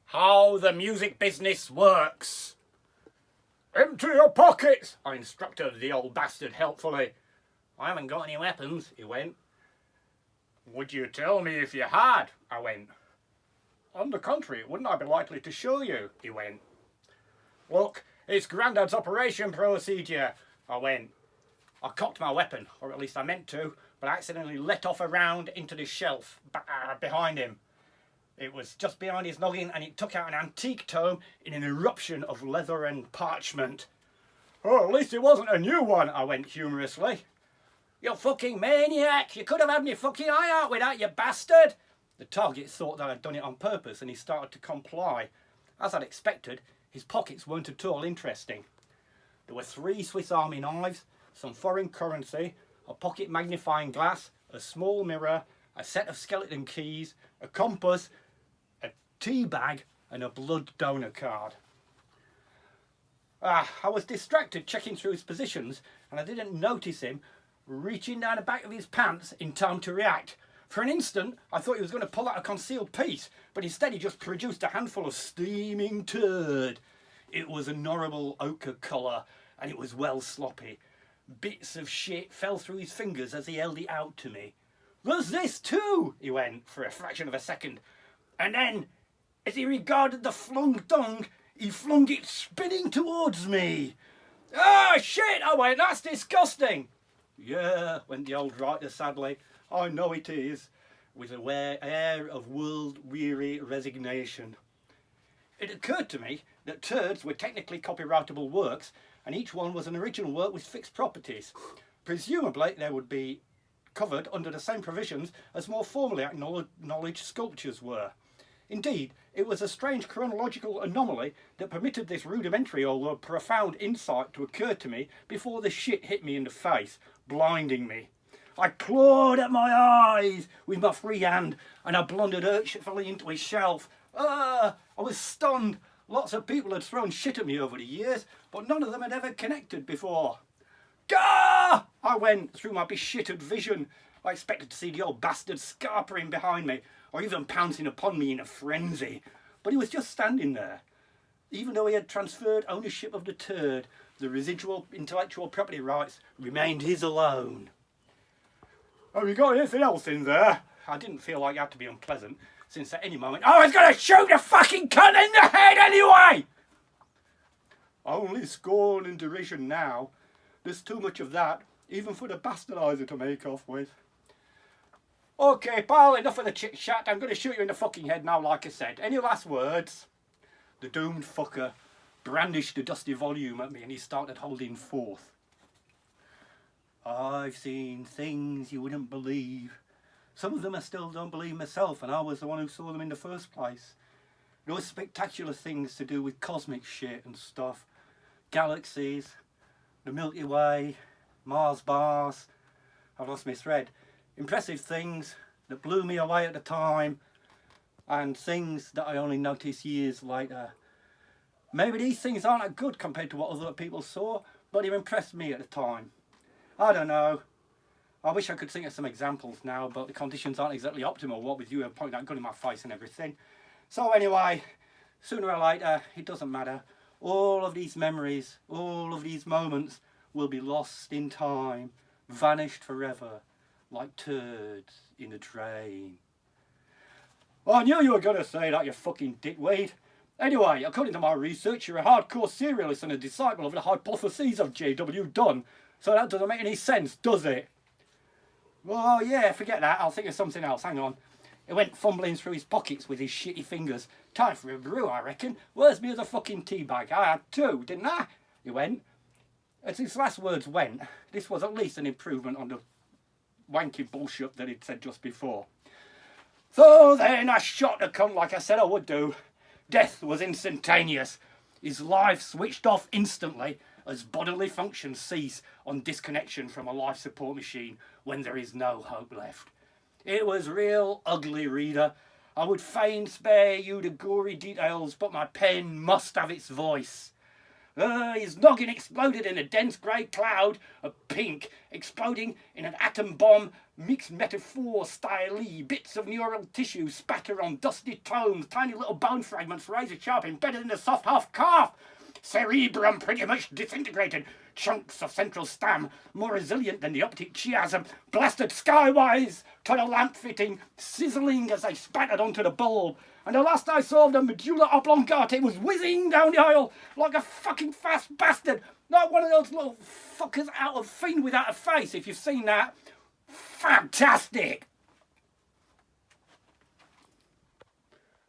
how the music business works. Empty your pockets, I instructed the old bastard helpfully. I haven't got any weapons, he went. Would you tell me if you had? I went. On the contrary, wouldn't I be likely to show you? He went. Look, it's Grandad's operation procedure, I went. I cocked my weapon, or at least I meant to, but I accidentally let off a round into the shelf behind him. It was just behind his noggin, and it took out an antique tome in an eruption of leather and parchment. Oh, at least it wasn't a new one, I went humorously. You fucking maniac! You could have had me fucking eye out with that, you bastard! The target thought that I'd done it on purpose, and he started to comply. As I'd expected, his pockets weren't at all interesting. There were 3 Swiss Army knives, some foreign currency, a pocket magnifying glass, a small mirror, a set of skeleton keys, a compass, a tea bag, and a blood donor card. I was distracted checking through his positions, and I didn't notice him reaching down the back of his pants in time to react. For an instant, I thought he was going to pull out a concealed piece, but instead he just produced a handful of steaming turd. It was an horrible ochre colour, and it was well sloppy. Bits of shit fell through his fingers as he held it out to me. There's this too, he went for a fraction of a second. And then, as he regarded the flung dung, he flung it spinning towards me. Ah, shit, I went, that's disgusting. Yeah, went the old writer sadly, I know it is, with an air of world-weary resignation. It occurred to me that turds were technically copyrightable works, and each one was an original work with fixed properties. Presumably they would be covered under the same provisions as more formally acknowledged sculptures were. Indeed, it was a strange chronological anomaly that permitted this rudimentary although profound insight to occur to me before the shit hit me in the face, blinding me. I clawed at my eyes with my free hand, and I blundered urgently into his shelf. I was stunned. Lots of people had thrown shit at me over the years, but none of them had ever connected before. Gah! I went through my beshitted vision. I expected to see the old bastard scarpering behind me, or even pouncing upon me in a frenzy. But he was just standing there. Even though he had transferred ownership of the turd, the residual intellectual property rights remained his alone. Have you got anything else in there? I didn't feel like it had to be unpleasant, since at any moment I was going to shoot the fucking cunt in the head anyway! Only scorn and derision now. There's too much of that, even for the Bastardizer to make off with. Okay, pal, enough of the chit-chat. I'm going to shoot you in the fucking head now, like I said. Any last words? The doomed fucker brandished the dusty volume at me, and he started holding forth. I've seen things you wouldn't believe. Some of them I still don't believe myself, and I was the one who saw them in the first place. Those spectacular things to do with cosmic shit and stuff. Galaxies, the Milky Way, Mars bars. I've lost my thread. Impressive things that blew me away at the time, and things that I only noticed years later. Maybe these things aren't that good compared to what other people saw, but they impressed me at the time. I don't know. I wish I could think of some examples now, but the conditions aren't exactly optimal, what with you pointing that gun in my face and everything. So anyway, sooner or later, it doesn't matter. All of these memories, all of these moments will be lost in time, vanished forever, like turds in a drain. Well, I knew you were going to say that, you fucking dickweed. Anyway, according to my research, you're a hardcore serialist and a disciple of the hypotheses of J.W. Dunn. So that doesn't make any sense, does it? Oh yeah, forget that. I'll think of something else. Hang on. He went fumbling through his pockets with his shitty fingers. Time for a brew, I reckon. Where's me other fucking tea bag? I had 2, didn't I? He went. As his last words went, this was at least an improvement on the wanky bullshit that he'd said just before. So then I shot the cunt like I said I would do. Death was instantaneous. His life switched off instantly as bodily functions cease on disconnection from a life support machine when there is no hope left. It was real ugly, reader. I would fain spare you the gory details, but my pen must have its voice. His noggin exploded in a dense grey cloud of pink, exploding in an atom bomb Mixed metaphor style-y, bits of neural tissue spatter on dusty tomes, tiny little bone fragments razor sharp embedded in the soft half calf. Cerebrum pretty much disintegrated. Chunks of central stem, more resilient than the optic chiasm, blasted skywise to the lamp fitting, sizzling as they spattered onto the bulb. And the last I saw of the medulla oblongata, it was whizzing down the aisle like a fucking fast bastard. Like one of those little fuckers out of Fiend Without a Face, if you've seen that. Fantastic!